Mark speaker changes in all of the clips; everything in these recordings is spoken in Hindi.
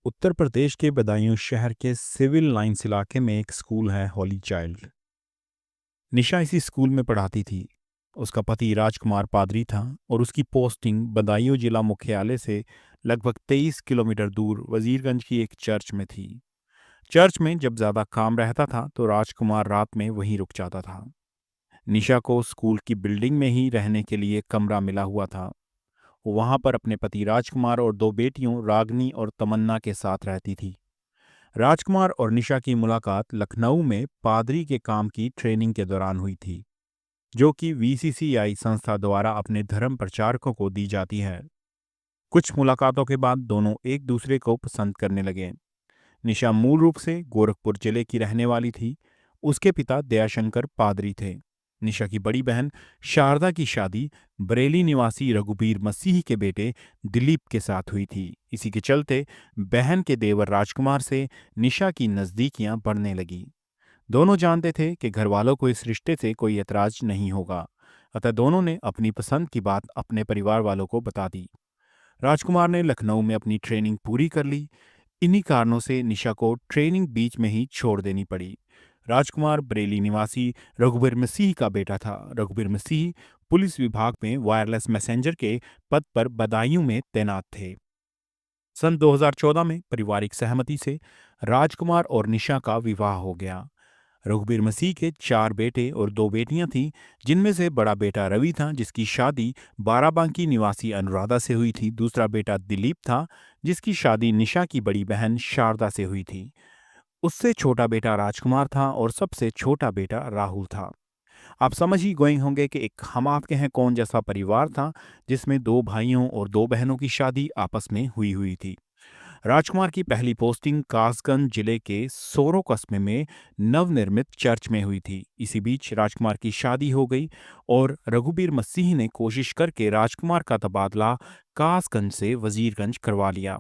Speaker 1: उत्तर प्रदेश के बदायूं शहर के सिविल लाइंस इलाके में एक स्कूल है, होली चाइल्ड। निशा इसी स्कूल में पढ़ाती थी। उसका पति राजकुमार पादरी था और उसकी पोस्टिंग बदायूं जिला मुख्यालय से लगभग 23 किलोमीटर दूर वजीरगंज की एक चर्च में थी। चर्च में जब ज़्यादा काम रहता था तो राजकुमार रात में वहीं रुक जाता था। निशा को स्कूल की बिल्डिंग में ही रहने के लिए कमरा मिला हुआ था। वो वहाँ पर अपने पति राजकुमार और दो बेटियों रागनी और तमन्ना के साथ रहती थी। राजकुमार और निशा की मुलाकात लखनऊ में पादरी के काम की ट्रेनिंग के दौरान हुई थी, जो कि वीसीसीआई संस्था द्वारा अपने धर्म प्रचारकों को दी जाती है। कुछ मुलाकातों के बाद दोनों एक दूसरे को पसंद करने लगे। निशा मूल रूप से गोरखपुर जिले की रहने वाली थी। उसके पिता दयाशंकर पादरी थे। निशा की बड़ी बहन शारदा की शादी बरेली निवासी रघुबीर मसीह के बेटे दिलीप के साथ हुई थी। इसी के चलते बहन के देवर राजकुमार से निशा की नज़दीकियां बढ़ने लगी। दोनों जानते थे कि घर वालों को इस रिश्ते से कोई एतराज नहीं होगा, अतः दोनों ने अपनी पसंद की बात अपने परिवार वालों को बता दी। राजकुमार ने लखनऊ में अपनी ट्रेनिंग पूरी कर ली। इन्हीं कारणों से निशा को ट्रेनिंग बीच में ही छोड़ देनी पड़ी। राजकुमार बरेली निवासी रघुबीर मसीह का बेटा था। रघुबीर मसीह पुलिस विभाग में वायरलेस मैसेंजर के पद पर बदायूं में तैनात थे। सन 2014 में पारिवारिक सहमति से राजकुमार और निशा का विवाह हो गया। रघुबीर मसीह के 4 बेटे और 2 बेटियां थीं, जिनमें से बड़ा बेटा रवि था, जिसकी शादी बाराबांकी निवासी अनुराधा से हुई थी। दूसरा बेटा दिलीप था, जिसकी शादी निशा की बड़ी बहन शारदा से हुई थी। उससे छोटा बेटा राजकुमार था और सबसे छोटा बेटा राहुल था। आप समझ ही गए होंगे कि एक हम आपके हैं कौन जैसा परिवार था, जिसमें 2 भाइयों और 2 बहनों की शादी आपस में हुई हुई थी। राजकुमार की पहली पोस्टिंग कासगंज जिले के सोरो कस्बे में नवनिर्मित चर्च में हुई थी। इसी बीच राजकुमार की शादी हो गई और रघुबीर मसीह ने कोशिश करके राजकुमार का तबादला कासगंज से वजीरगंज करवा लिया।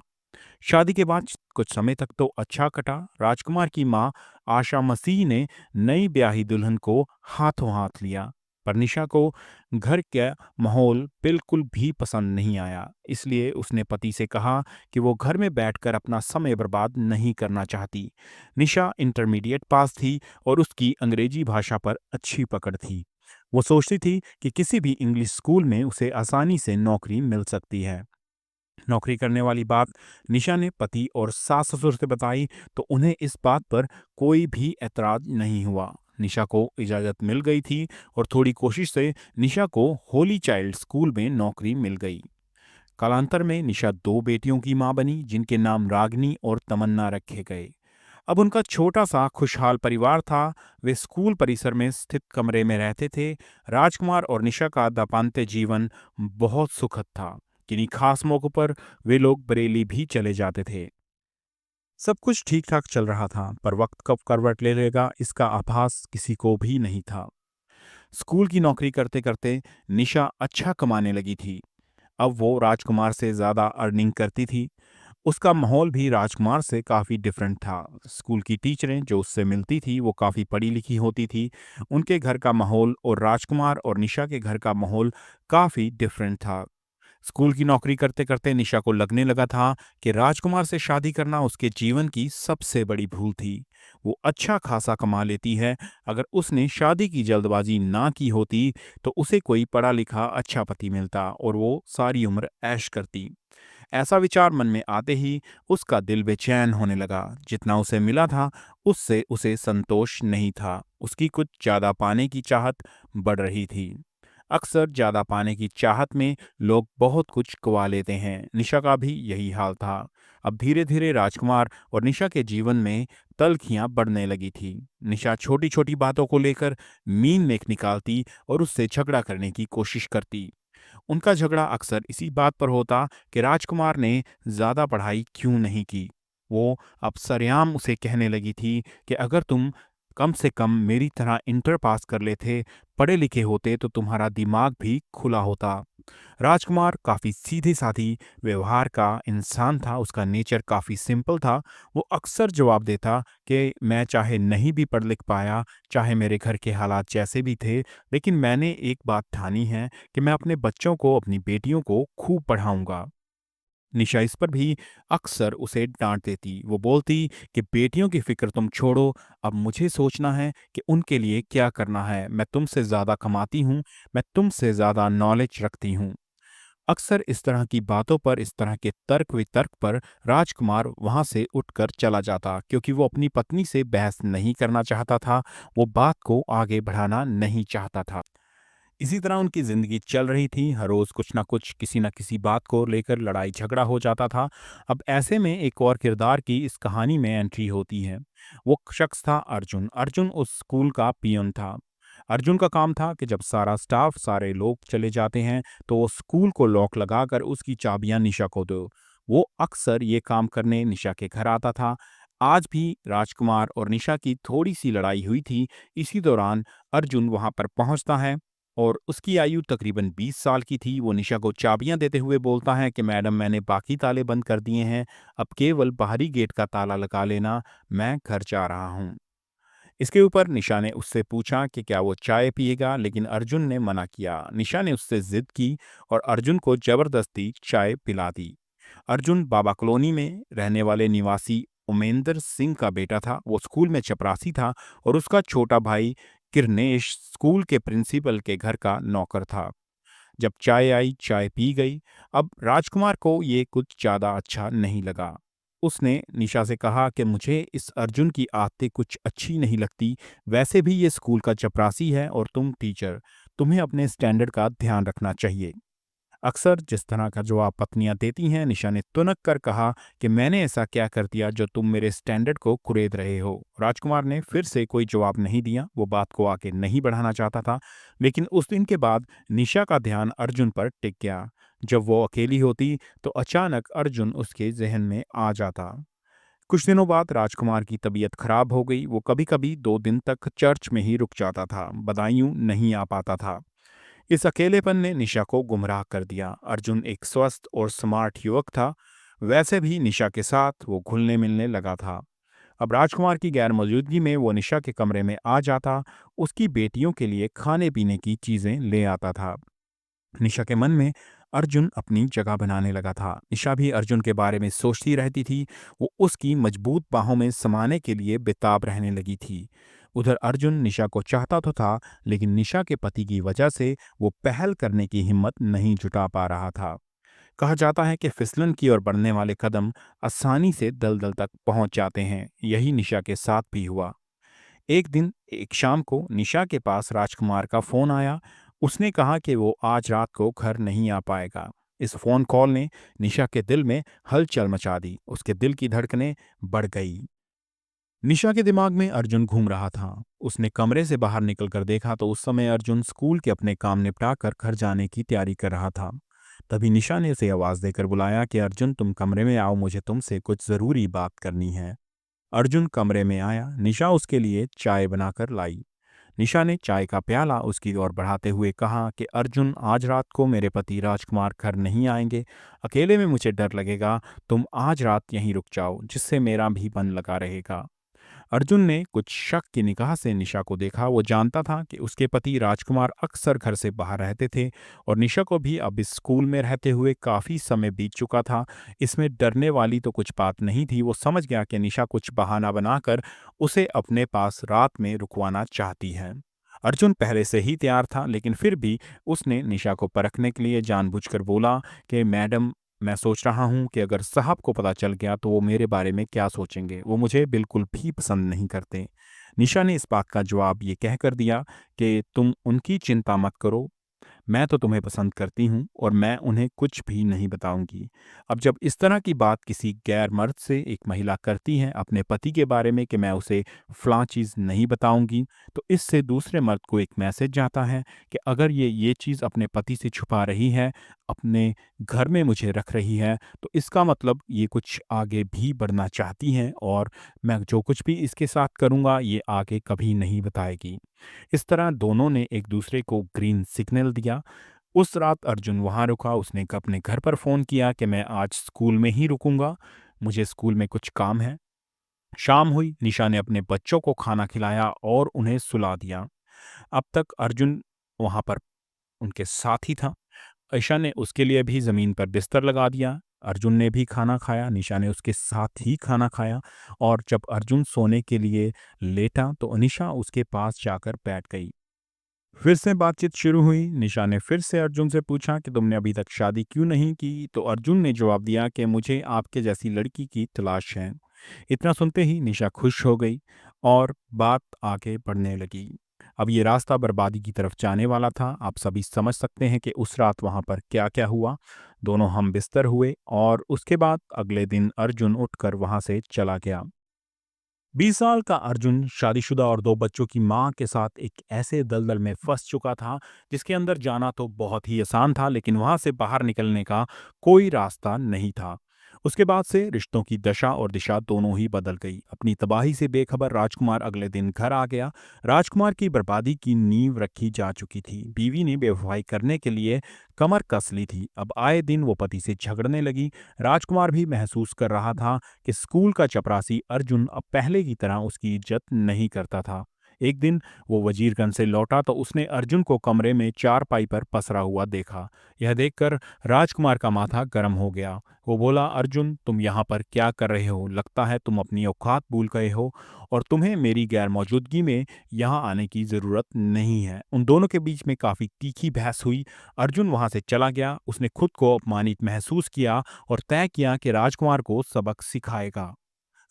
Speaker 1: शादी के बाद कुछ समय तक तो अच्छा कटा। राजकुमार की मां आशा मसीह ने नई ब्याही दुल्हन को हाथों हाथ लिया, पर निशा को घर का माहौल बिल्कुल भी पसंद नहीं आया। इसलिए उसने पति से कहा कि वो घर में बैठकर अपना समय बर्बाद नहीं करना चाहती। निशा इंटरमीडिएट पास थी और उसकी अंग्रेजी भाषा पर अच्छी पकड़ थी। वो सोचती थी कि किसी भी इंग्लिश स्कूल में उसे आसानी से नौकरी मिल सकती है। नौकरी करने वाली बात निशा ने पति और सास ससुर से बताई तो उन्हें इस बात पर कोई भी ऐतराज नहीं हुआ। निशा को इजाज़त मिल गई थी और थोड़ी कोशिश से निशा को होली चाइल्ड स्कूल में नौकरी मिल गई। कालांतर में निशा 2 बेटियों की मां बनी, जिनके नाम रागनी और तमन्ना रखे गए। अब उनका छोटा सा खुशहाल परिवार था। वे स्कूल परिसर में स्थित कमरे में रहते थे। राजकुमार और निशा का दाम्पत्य जीवन बहुत सुखद था। किन्हीं खास मौकों पर वे लोग बरेली भी चले जाते थे। सब कुछ ठीक ठाक चल रहा था, पर वक्त कब करवट ले लेगा इसका आभास किसी को भी नहीं था। स्कूल की नौकरी करते करते निशा अच्छा कमाने लगी थी। अब वो राजकुमार से ज़्यादा अर्निंग करती थी। उसका माहौल भी राजकुमार से काफ़ी डिफरेंट था। स्कूल की टीचरें जो उससे मिलती थी वो काफ़ी पढ़ी लिखी होती थी। उनके घर का माहौल और राजकुमार और निशा के घर का माहौल काफ़ी डिफरेंट था। स्कूल की नौकरी करते करते निशा को लगने लगा था कि राजकुमार से शादी करना उसके जीवन की सबसे बड़ी भूल थी। वो अच्छा खासा कमा लेती है। अगर उसने शादी की जल्दबाजी ना की होती तो उसे कोई पढ़ा लिखा अच्छा पति मिलता और वो सारी उम्र ऐश करती। ऐसा विचार मन में आते ही उसका दिल बेचैन होने लगा। जितना उसे मिला था उससे उसे संतोष नहीं था। उसकी कुछ ज़्यादा पाने की चाहत बढ़ रही थी। अक्सर ज़्यादा पाने की चाहत में लोग बहुत कुछ गवा लेते हैं। निशा का भी यही हाल था। अब धीरे धीरे राजकुमार और निशा के जीवन में तल्खियां बढ़ने लगी थी। निशा छोटी छोटी बातों को लेकर मीन मेख निकालती और उससे झगड़ा करने की कोशिश करती। उनका झगड़ा अक्सर इसी बात पर होता कि राजकुमार ने ज़्यादा पढ़ाई क्यों नहीं की। वो अब सरेआम उसे कहने लगी थी कि अगर तुम कम से कम मेरी तरह इंटर पास कर लेते, पढ़े लिखे होते तो तुम्हारा दिमाग भी खुला होता। राजकुमार काफ़ी सीधे-साधी व्यवहार का इंसान था। उसका नेचर काफ़ी सिंपल था। वो अक्सर जवाब देता कि मैं चाहे नहीं भी पढ़ लिख पाया, चाहे मेरे घर के हालात जैसे भी थे, लेकिन मैंने एक बात ठानी है कि मैं अपने बच्चों को, अपनी बेटियों को खूब पढ़ाऊँगा। निशा इस पर भी अक्सर उसे डांट देती। वो बोलती कि बेटियों की फिक्र तुम छोड़ो, अब मुझे सोचना है कि उनके लिए क्या करना है। मैं तुमसे ज़्यादा कमाती हूँ, मैं तुमसे ज़्यादा नॉलेज रखती हूँ। अक्सर इस तरह की बातों पर, इस तरह के तर्क वितर्क पर राजकुमार वहां से उठकर चला जाता, क्योंकि वो अपनी पत्नी से बहस नहीं करना चाहता था, वो बात को आगे बढ़ाना नहीं चाहता था। इसी तरह उनकी जिंदगी चल रही थी। हर रोज कुछ ना कुछ, किसी ना किसी बात को लेकर लड़ाई झगड़ा हो जाता था। अब ऐसे में एक और किरदार की इस कहानी में एंट्री होती है। वो शख्स था अर्जुन। अर्जुन उस स्कूल का पियोन था। अर्जुन का काम था कि जब सारा स्टाफ, सारे लोग चले जाते हैं, तो वो स्कूल को लॉक लगाकर उसकी चाबियां निशा को दो। वो अक्सर ये काम करने निशा के घर आता था। आज भी राजकुमार और निशा की थोड़ी सी लड़ाई हुई थी। इसी दौरान अर्जुन वहां पर पहुंचता है और उसकी आयु तकरीबन 20 साल की थी। वो निशा को चाबियां देते हुए बोलता है कि मैडम, मैंने बाकी ताले बंद कर दिए हैं, अब केवल बाहरी गेट का ताला लगा लेना, मैं घर जा रहा हूँ। इसके ऊपर निशा ने उससे पूछा कि क्या वो चाय पिएगा, लेकिन अर्जुन ने मना किया। निशा ने उससे जिद की और अर्जुन को जबरदस्ती चाय पिला दी। अर्जुन बाबा कॉलोनी में रहने वाले निवासी उमेंद्र सिंह का बेटा था। वो स्कूल में चपरासी था और उसका छोटा भाई किरनेश स्कूल के प्रिंसिपल के घर का नौकर था। जब चाय आई, चाय पी गई। अब राजकुमार को ये कुछ ज़्यादा अच्छा नहीं लगा। उसने निशा से कहा कि मुझे इस अर्जुन की आदतें कुछ अच्छी नहीं लगती। वैसे भी ये स्कूल का चपरासी है और तुम टीचर, तुम्हें अपने स्टैंडर्ड का ध्यान रखना चाहिए। अक्सर जिस तरह का जवाब पत्नियां देती हैं, निशा ने तुनक कर कहा कि मैंने ऐसा क्या कर दिया जो तुम मेरे स्टैंडर्ड को कुरेद रहे हो। राजकुमार ने फिर से कोई जवाब नहीं दिया। वो बात को आगे नहीं बढ़ाना चाहता था। लेकिन उस दिन के बाद निशा का ध्यान अर्जुन पर टिक गया। जब वो अकेली होती तो अचानक अर्जुन उसके जहन में आ जाता। कुछ दिनों बाद राजकुमार की तबीयत खराब हो गई। वो कभी कभी 2 दिन तक चर्च में ही रुक जाता था, बदायूं नहीं आ पाता था। इस अकेलेपन ने निशा को गुमराह कर दिया। अर्जुन एक स्वस्थ और स्मार्ट युवक था। वैसे भी निशा के साथ वो घुलने मिलने लगा था। अब राजकुमार की गैर मौजूदगी में वो निशा के कमरे में आ जाता, उसकी बेटियों के लिए खाने पीने की चीजें ले आता था। निशा के मन में अर्जुन अपनी जगह बनाने लगा था। निशा भी अर्जुन के बारे में सोचती रहती थी। वो उसकी मजबूत बाहों में समाने के लिए बेताब रहने लगी थी। उधर अर्जुन निशा को चाहता तो था, लेकिन निशा के पति की वजह से वो पहल करने की हिम्मत नहीं जुटा पा रहा था। कहा जाता है कि फिसलन की ओर बढ़ने वाले कदम आसानी से दलदल तक पहुंच जाते हैं। यही निशा के साथ भी हुआ। एक दिन एक शाम को निशा के पास राजकुमार का फोन आया। उसने कहा कि वो आज रात को घर नहीं आ पाएगा। इस फोन कॉल ने निशा के दिल में हलचल मचा दी। उसके दिल की धड़कनें बढ़ गई। निशा के दिमाग में अर्जुन घूम रहा था। उसने कमरे से बाहर निकलकर देखा तो उस समय अर्जुन स्कूल के अपने काम निपटाकर घर जाने की तैयारी कर रहा था। तभी निशा ने उसे आवाज देकर बुलाया कि अर्जुन, तुम कमरे में आओ, मुझे तुमसे कुछ जरूरी बात करनी है। अर्जुन कमरे में आया। निशा उसके लिए चाय बनाकर लाई। निशा ने चाय का प्याला उसकी ओर बढ़ाते हुए कहा कि अर्जुन, आज रात को मेरे पति राजकुमार घर नहीं आएंगे। अकेले में मुझे डर लगेगा। तुम आज रात यहीं रुक जाओ, जिससे मेरा भी मन लगा रहेगा। अर्जुन ने कुछ शक की निगाह से निशा को देखा। वो जानता था कि उसके पति राजकुमार अक्सर घर से बाहर रहते थे और निशा को भी अब इस स्कूल में रहते हुए काफ़ी समय बीत चुका था। इसमें डरने वाली तो कुछ बात नहीं थी। वो समझ गया कि निशा कुछ बहाना बनाकर उसे अपने पास रात में रुकवाना चाहती है। अर्जुन पहले से ही तैयार था, लेकिन फिर भी उसने निशा को परखने के लिए जानबूझकर बोला कि मैडम, मैं सोच रहा हूँ कि अगर साहब को पता चल गया तो वो मेरे बारे में क्या सोचेंगे। वो मुझे बिल्कुल भी पसंद नहीं करते। निशा ने इस बात का जवाब ये कहकर दिया कि तुम उनकी चिंता मत करो, मैं तो तुम्हें पसंद करती हूँ और मैं उन्हें कुछ भी नहीं बताऊंगी। अब जब इस तरह की बात किसी गैर मर्द से एक महिला करती है अपने पति के बारे में कि मैं उसे फ़लाँ चीज़ नहीं बताऊंगी, तो इससे दूसरे मर्द को एक मैसेज जाता है कि अगर ये चीज़ अपने पति से छुपा रही है, अपने घर में मुझे रख रही है, तो इसका मतलब ये कुछ आगे भी बढ़ना चाहती हैं और मैं जो कुछ भी इसके साथ करूँगा ये आगे कभी नहीं बताएगी। इस तरह दोनों ने एक दूसरे को ग्रीन सिग्नल दिया। उस रात अर्जुन वहां रुका। उसने अपने घर पर फोन किया कि मैं आज स्कूल में ही रुकूंगा, मुझे स्कूल में कुछ काम है। शाम हुई। निशा ने अपने बच्चों को खाना खिलाया और उन्हें सुला दिया। अब तक अर्जुन वहां पर उनके साथ ही था। ईशा ने उसके लिए भी जमीन पर बिस्तर लगा दिया। अर्जुन ने भी खाना खाया, निशा ने उसके साथ ही खाना खाया और जब अर्जुन सोने के लिए लेटा तो निशा उसके पास जाकर बैठ गई। फिर से बातचीत शुरू हुई। निशा ने फिर से अर्जुन से पूछा कि तुमने अभी तक शादी क्यों नहीं की, तो अर्जुन ने जवाब दिया कि मुझे आपके जैसी लड़की की तलाश है। इतना सुनते ही निशा खुश हो गई और बात आगे बढ़ने लगी। अब ये रास्ता बर्बादी की तरफ जाने वाला था। आप सभी समझ सकते हैं कि उस रात वहां पर क्या क्या हुआ। दोनों हम बिस्तर हुए और उसके बाद अगले दिन अर्जुन उठकर वहां से चला गया। 20 साल का अर्जुन शादीशुदा और 2 बच्चों की मां के साथ एक ऐसे दलदल में फंस चुका था जिसके अंदर जाना तो बहुत ही आसान था, लेकिन वहां से बाहर निकलने का कोई रास्ता नहीं था। उसके बाद से रिश्तों की दशा और दिशा दोनों ही बदल गई। अपनी तबाही से बेखबर राजकुमार अगले दिन घर आ गया। राजकुमार की बर्बादी की नींव रखी जा चुकी थी। बीवी ने बेवफाई करने के लिए कमर कस ली थी। अब आए दिन वो पति से झगड़ने लगी। राजकुमार भी महसूस कर रहा था कि स्कूल का चपरासी अर्जुन अब पहले की तरह उसकी इज्जत नहीं करता था। एक दिन वो वजीरगंज से लौटा तो उसने अर्जुन को कमरे में चारपाई पर पसरा हुआ देखा। यह देखकर राजकुमार का माथा गर्म हो गया। वो बोला, अर्जुन तुम यहाँ पर क्या कर रहे हो? लगता है तुम अपनी औकात भूल गए हो और तुम्हें मेरी गैर मौजूदगी में यहाँ आने की ज़रूरत नहीं है। उन दोनों के बीच में काफ़ी तीखी बहस हुई। अर्जुन वहाँ से चला गया। उसने खुद को अपमानित महसूस किया और तय किया कि राजकुमार को सबक सिखाएगा।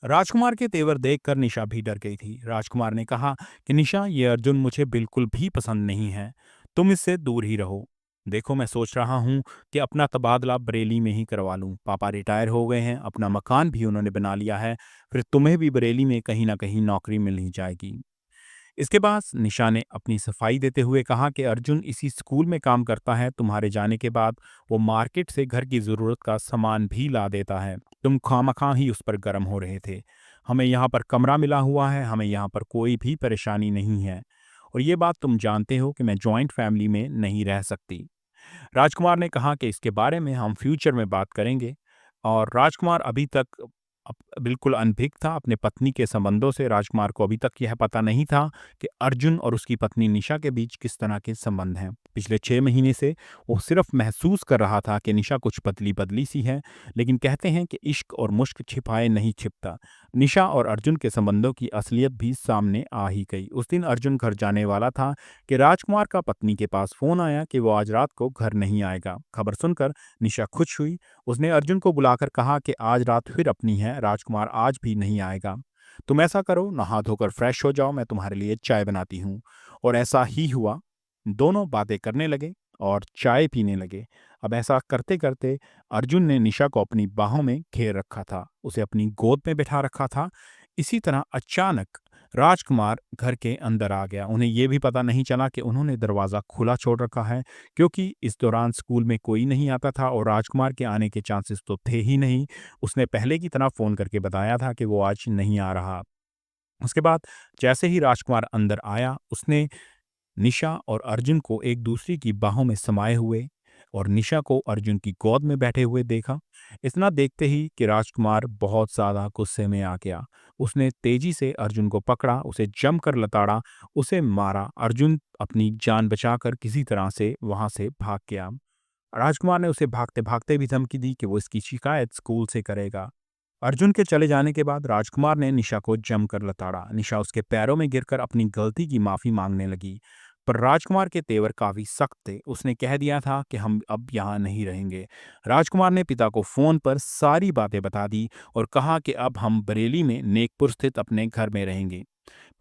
Speaker 1: राजकुमार के तेवर देखकर निशा भी डर गई थी। राजकुमार ने कहा कि निशा, ये अर्जुन मुझे बिल्कुल भी पसंद नहीं है। तुम इससे दूर ही रहो। देखो, मैं सोच रहा हूँ कि अपना तबादला बरेली में ही करवा लूँ। पापा रिटायर हो गए हैं, अपना मकान भी उन्होंने बना लिया है। फिर तुम्हें भी बरेली में कहीं ना कहीं नौकरी मिल ही जाएगी। इसके बाद निशा ने अपनी सफाई देते हुए कहा कि अर्जुन इसी स्कूल में काम करता है। तुम्हारे जाने के बाद वो मार्केट से घर की ज़रूरत का सामान भी ला देता है। तुम खामखा ही उस पर गर्म हो रहे थे। हमें यहाँ पर कमरा मिला हुआ है, हमें यहाँ पर कोई भी परेशानी नहीं है। और ये बात तुम जानते हो कि मैं जॉइंट फैमिली में नहीं रह सकती। राजकुमार ने कहा कि इसके बारे में हम फ्यूचर में बात करेंगे। और राजकुमार अभी तक बिल्कुल अनभिज्ञ था अपने पत्नी के संबंधों से। राजकुमार को अभी तक यह पता नहीं था कि अर्जुन और उसकी पत्नी निशा के बीच किस तरह के संबंध हैं। पिछले 6 महीने से वो सिर्फ महसूस कर रहा था कि निशा कुछ बदली बदली सी है, लेकिन कहते हैं कि इश्क और मुश्क छिपाए नहीं छिपता। निशा और अर्जुन के संबंधों की असलियत भी सामने आ ही गई। उस दिन अर्जुन घर जाने वाला था कि राजकुमार का पत्नी के पास फोन आया कि वो आज रात को घर नहीं आएगा। खबर सुनकर निशा खुश हुई। उसने अर्जुन को बुलाकर कहा कि आज रात फिर अपनी है, राजकुमार आज भी नहीं आएगा। तुम ऐसा करो, नहा धोकर फ्रेश हो जाओ, मैं तुम्हारे लिए चाय बनाती हूँ। और ऐसा ही हुआ। दोनों बातें करने लगे और चाय पीने लगे। अब ऐसा करते करते अर्जुन ने निशा को अपनी बाहों में घेर रखा था, उसे अपनी गोद में बैठा रखा था। इसी तरह अचानक राजकुमार घर के अंदर आ गया। उन्हें यह भी पता नहीं चला कि उन्होंने दरवाज़ा खुला छोड़ रखा है, क्योंकि इस दौरान स्कूल में कोई नहीं आता था और राजकुमार के आने के चांसेस तो थे ही नहीं। उसने पहले की तरह फ़ोन करके बताया था कि वो आज नहीं आ रहा। उसके बाद जैसे ही राजकुमार अंदर आया, उसने निशा और अर्जुन को एक दूसरे की बाहों में समाये हुए और निशा को अर्जुन की गोद में बैठे हुए देखा। इतना देखते ही कि राजकुमार बहुत ज्यादा गुस्से में आ गया। उसने तेजी से अर्जुन को पकड़ा, उसे जमकर लताड़ा, उसे मारा। अर्जुन अपनी जान बचाकर किसी तरह से वहां से भाग गया। राजकुमार ने उसे भागते भागते भी धमकी दी कि वो इसकी शिकायत स्कूल से करेगा। अर्जुन के चले जाने के बाद राजकुमार ने निशा को जमकर लताड़ा। निशा उसके पैरों में गिरकर अपनी गलती की माफी मांगने लगी, पर राजकुमार के तेवर काफी सख्त थे। उसने कह दिया था कि हम अब यहाँ नहीं रहेंगे। राजकुमार ने पिता को फोन पर सारी बातें बता दी और कहा कि अब हम बरेली में नेकपुर स्थित अपने घर में रहेंगे।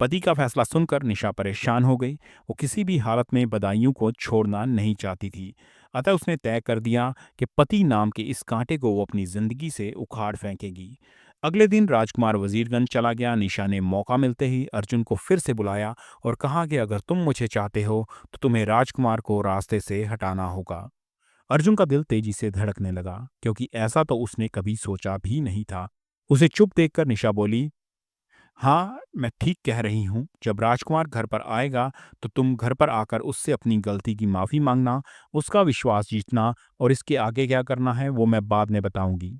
Speaker 1: पति का फैसला सुनकर निशा परेशान हो गई। वो किसी भी हालत में बदायूं को छोड़ना नहीं चाहती थी। अतः उसने तय कर दिया कि पति नाम के इस कांटे को वो अपनी जिंदगी से उखाड़ फेंकेगी। अगले दिन राजकुमार वजीरगंज चला गया। निशा ने मौका मिलते ही अर्जुन को फिर से बुलाया और कहा कि अगर तुम मुझे चाहते हो तो तुम्हें राजकुमार को रास्ते से हटाना होगा। अर्जुन का दिल तेजी से धड़कने लगा, क्योंकि ऐसा तो उसने कभी सोचा भी नहीं था। उसे चुप देखकर निशा बोली, हाँ, मैं ठीक कह रही हूँ। जब राजकुमार घर पर आएगा तो तुम घर पर आकर उससे अपनी गलती की माफ़ी मांगना, उसका विश्वास जीतना, और इसके आगे क्या करना है वो मैं बाद में बताऊंगी।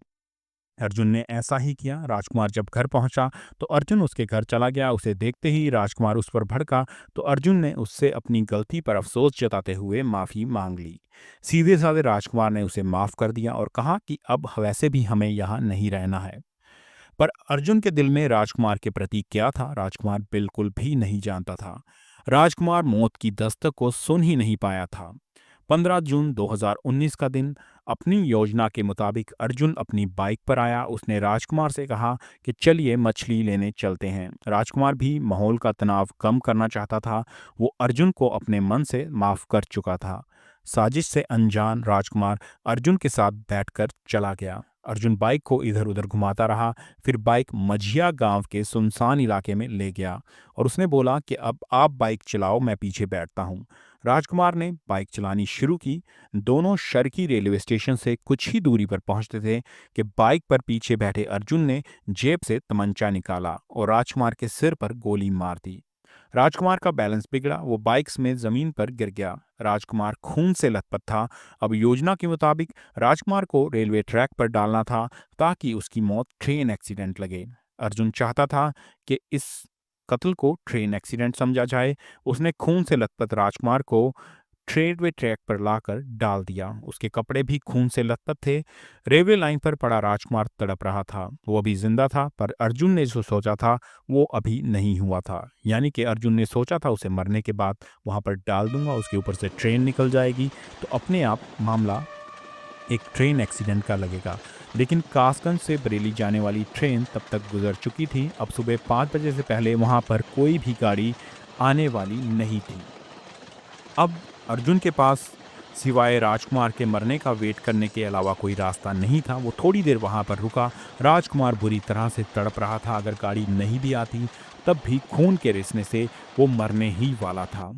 Speaker 1: अर्जुन ने ऐसा ही किया। राजकुमार जब घर पहुंचा तो अर्जुन उसके घर चला गया। उसे देखते ही राजकुमार उस पर भड़का तो अर्जुन ने उससे अपनी गलती पर अफसोस जताते हुए माफ़ी मांग ली। सीधे साधे राजकुमार ने उसे माफ़ कर दिया और कहा कि अब वैसे भी हमें यहाँ नहीं रहना है। पर अर्जुन के दिल में राजकुमार के प्रति क्या था, राजकुमार बिल्कुल भी नहीं जानता था। राजकुमार मौत की दस्तक को सुन ही नहीं पाया था। 15 जून 2019 का दिन। अपनी योजना के मुताबिक अर्जुन अपनी बाइक पर आया। उसने राजकुमार से कहा कि चलिए मछली लेने चलते हैं। राजकुमार भी माहौल का तनाव कम करना चाहता था। वो अर्जुन को अपने मन से माफ कर चुका था। साजिश से अनजान राजकुमार अर्जुन के साथ बैठकर चला गया। अर्जुन बाइक को इधर उधर घुमाता रहा। फिर बाइक मझिया गांव के सुनसान इलाके में ले गया और उसने बोला कि अब आप बाइक चलाओ, मैं पीछे बैठता हूँ। राजकुमार ने बाइक चलानी शुरू की। दोनों शर्की रेलवे स्टेशन से कुछ ही दूरी पर पहुंचते थे कि बाइक पर पीछे बैठे अर्जुन ने जेब से तमंचा निकाला और राजकुमार के सिर पर गोली मार दी। राजकुमार का बैलेंस बिगड़ा। वो बाइक्स में जमीन पर गिर गया। राजकुमार खून से लथपथ था। अब योजना के मुताबिक राजकुमार को रेलवे ट्रैक पर डालना था ताकि उसकी मौत ट्रेन एक्सीडेंट लगे। अर्जुन चाहता था कि इस कत्ल को ट्रेन एक्सीडेंट समझा जाए। उसने खून से लथपथ राजकुमार को रेलवे ट्रैक पर लाकर डाल दिया। उसके कपड़े भी खून से लथपथ थे। रेलवे लाइन पर पड़ा राजकुमार तड़प रहा था। वो अभी जिंदा था, पर अर्जुन ने जो सोचा था वो अभी नहीं हुआ था। यानी कि अर्जुन ने सोचा था उसे मरने के बाद वहां पर डाल दूंगा, उसके ऊपर से ट्रेन निकल जाएगी तो अपने आप मामला एक ट्रेन एक्सीडेंट का लगेगा। लेकिन कासगंज से बरेली जाने वाली ट्रेन तब तक गुजर चुकी थी। अब सुबह 5 बजे से पहले वहां पर कोई भी गाड़ी आने वाली नहीं थी। अब अर्जुन के पास सिवाय राजकुमार के मरने का वेट करने के अलावा कोई रास्ता नहीं था। वो थोड़ी देर वहां पर रुका। राजकुमार बुरी तरह से तड़प रहा था। अगर गाड़ी नहीं भी आती तब भी खून के रिसने से वो मरने ही वाला था।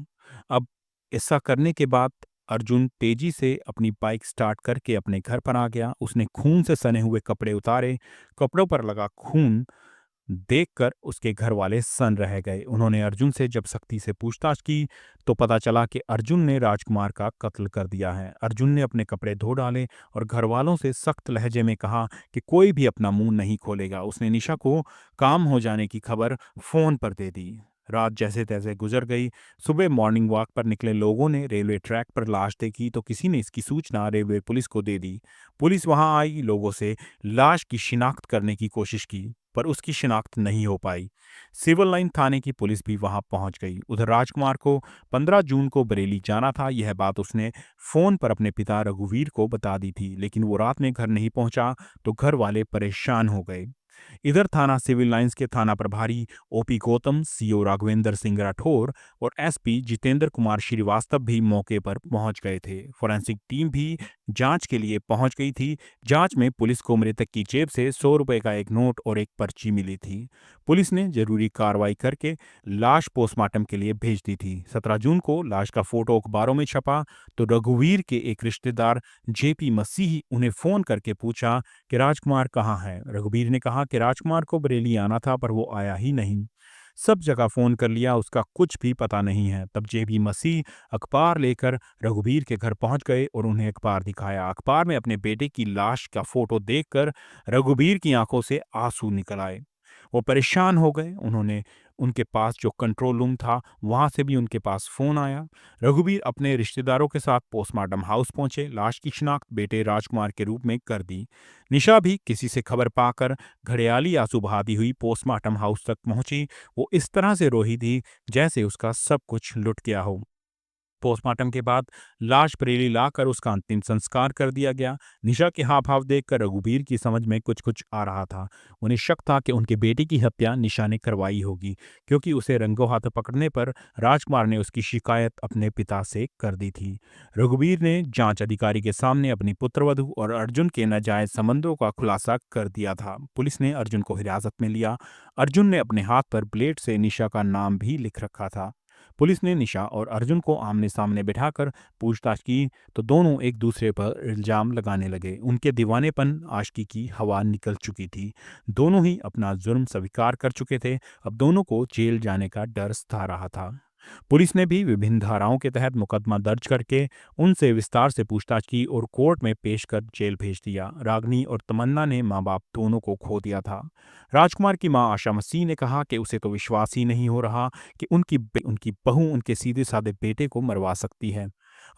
Speaker 1: अब ऐसा करने के बाद अर्जुन तेजी से अपनी बाइक स्टार्ट करके अपने घर पर आ गया। उसने खून से सने हुए कपड़े उतारे। कपड़ों पर लगा खून देखकर उसके घर वाले सन रह गए। उन्होंने अर्जुन से जब सख्ती से पूछताछ की तो पता चला कि अर्जुन ने राजकुमार का कत्ल कर दिया है। अर्जुन ने अपने कपड़े धो डाले और घर वालों से सख्त लहजे में कहा कि कोई भी अपना मुंह नहीं खोलेगा। उसने निशा को काम हो जाने की खबर फोन पर दे दी। रात जैसे तैसे गुजर गई। सुबह मॉर्निंग वॉक पर निकले लोगों ने रेलवे ट्रैक पर लाश देखी तो किसी ने इसकी सूचना रेलवे पुलिस को दे दी। पुलिस वहां आई, लोगों से लाश की शिनाख्त करने की कोशिश की, पर उसकी शिनाख्त नहीं हो पाई। सिविल लाइन थाने की पुलिस भी वहां पहुंच गई। उधर राजकुमार को 15 जून को बरेली जाना था। यह बात उसने फोन पर अपने पिता रघुवीर को बता दी थी, लेकिन वो रात में घर नहीं पहुंचा तो घर वाले परेशान हो गए। इधर थाना सिविल लाइंस के थाना प्रभारी ओपी गौतम, सीओ राघवेंद्र सिंह राठौर और एसपी जितेंद्र कुमार श्रीवास्तव भी मौके पर पहुंच गए थे। फोरेंसिक टीम भी जांच के लिए पहुंच गई थी। जांच में पुलिस को मृतक की जेब से 100 रुपए का एक नोट और एक पर्ची मिली थी। पुलिस ने जरूरी कार्रवाई करके लाश पोस्टमार्टम के लिए भेज दी थी। 17 जून को लाश का फोटो अखबारों में छपा तो रघुवीर के एक रिश्तेदार जेपी मसीह उन्हें फोन करके पूछा कि राजकुमार कहाँ है। रघुवीर ने कहा कि राजकुमार को बरेली आना था पर वो आया ही नहीं। सब जगह फोन कर लिया, उसका कुछ भी पता नहीं है। तब जेबी मसीह अखबार लेकर रघुवीर के घर पहुंच गए और उन्हें अखबार दिखाया। अखबार में अपने बेटे की लाश का फोटो देखकर रघुवीर की आंखों से आंसू निकल आए। वो परेशान हो गए। उन्होंने उनके पास जो कंट्रोल रूम था वहां से भी उनके पास फोन आया। रघुवीर अपने रिश्तेदारों के साथ पोस्टमार्टम हाउस पहुंचे। लाश की शिनाख्त बेटे राजकुमार के रूप में कर दी। निशा भी किसी से खबर पाकर घड़ियाली आंसू बहाती हुई पोस्टमार्टम हाउस तक पहुंची। वो इस तरह से रोई थी जैसे उसका सब कुछ लुट गया हो। पोस्टमार्टम के बाद लाश बरेली लाकर उसका अंतिम संस्कार कर दिया गया। निशा के हाव भाव देखकर रघुवीर की समझ में कुछ कुछ आ रहा था। उन्हें शक था कि उनके बेटे की हत्या निशा ने करवाई होगी, क्योंकि उसे रंगों हाथ पकड़ने पर राजकुमार ने उसकी शिकायत अपने पिता से कर दी थी। रघुवीर ने जांच अधिकारी के सामने अपनी पुत्रवधू और अर्जुन के नाजायज संबंधों का खुलासा कर दिया था। पुलिस ने अर्जुन को हिरासत में लिया। अर्जुन ने अपने हाथ पर ब्लेड से निशा का नाम भी लिख रखा था। पुलिस ने निशा और अर्जुन को आमने सामने बिठाकर पूछताछ की तो दोनों एक दूसरे पर इल्जाम लगाने लगे। उनके दीवानेपन आशिकी की हवा निकल चुकी थी। दोनों ही अपना जुर्म स्वीकार कर चुके थे। अब दोनों को जेल जाने का डर सता रहा था। पुलिस ने भी विभिन्न धाराओं के तहत मुकदमा दर्ज करके उनसे विस्तार से पूछताछ की और कोर्ट में पेश कर जेल भेज दिया। रागनी और तमन्ना ने माँ बाप दोनों को खो दिया था। राजकुमार की मां आशा मसीह ने कहा कि उसे तो विश्वास ही नहीं हो रहा कि उनकी बहू उनके सीधे साधे बेटे को मरवा सकती है।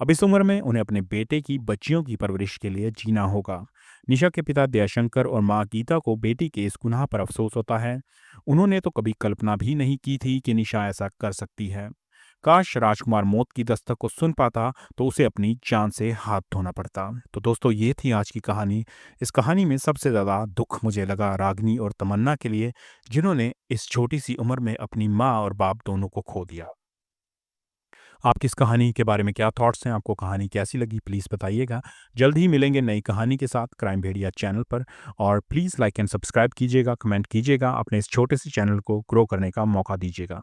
Speaker 1: अब इस उम्र में उन्हें अपने बेटे की बच्चियों की परवरिश के लिए जीना होगा। निशा के पिता दयाशंकर और मां गीता को बेटी के इस गुनाह पर अफसोस होता है। उन्होंने तो कभी कल्पना भी नहीं की थी कि निशा ऐसा कर सकती है। काश राजकुमार मौत की दस्तक को सुन पाता तो उसे अपनी जान से हाथ धोना पड़ता। तो दोस्तों, ये थी आज की कहानी। इस कहानी में सबसे ज़्यादा दुख मुझे लगा रागनी और तमन्ना के लिए, जिन्होंने इस छोटी सी उम्र में अपनी माँ और बाप दोनों को खो दिया। आपकी इस कहानी के बारे में क्या थॉट्स हैं? आपको कहानी कैसी लगी? प्लीज़ बताइएगा। जल्द ही मिलेंगे नई कहानी के साथ क्राइम भेड़िया चैनल पर। और प्लीज़ लाइक एंड सब्सक्राइब कीजिएगा, कमेंट कीजिएगा, अपने इस छोटे से चैनल को ग्रो करने का मौका दीजिएगा।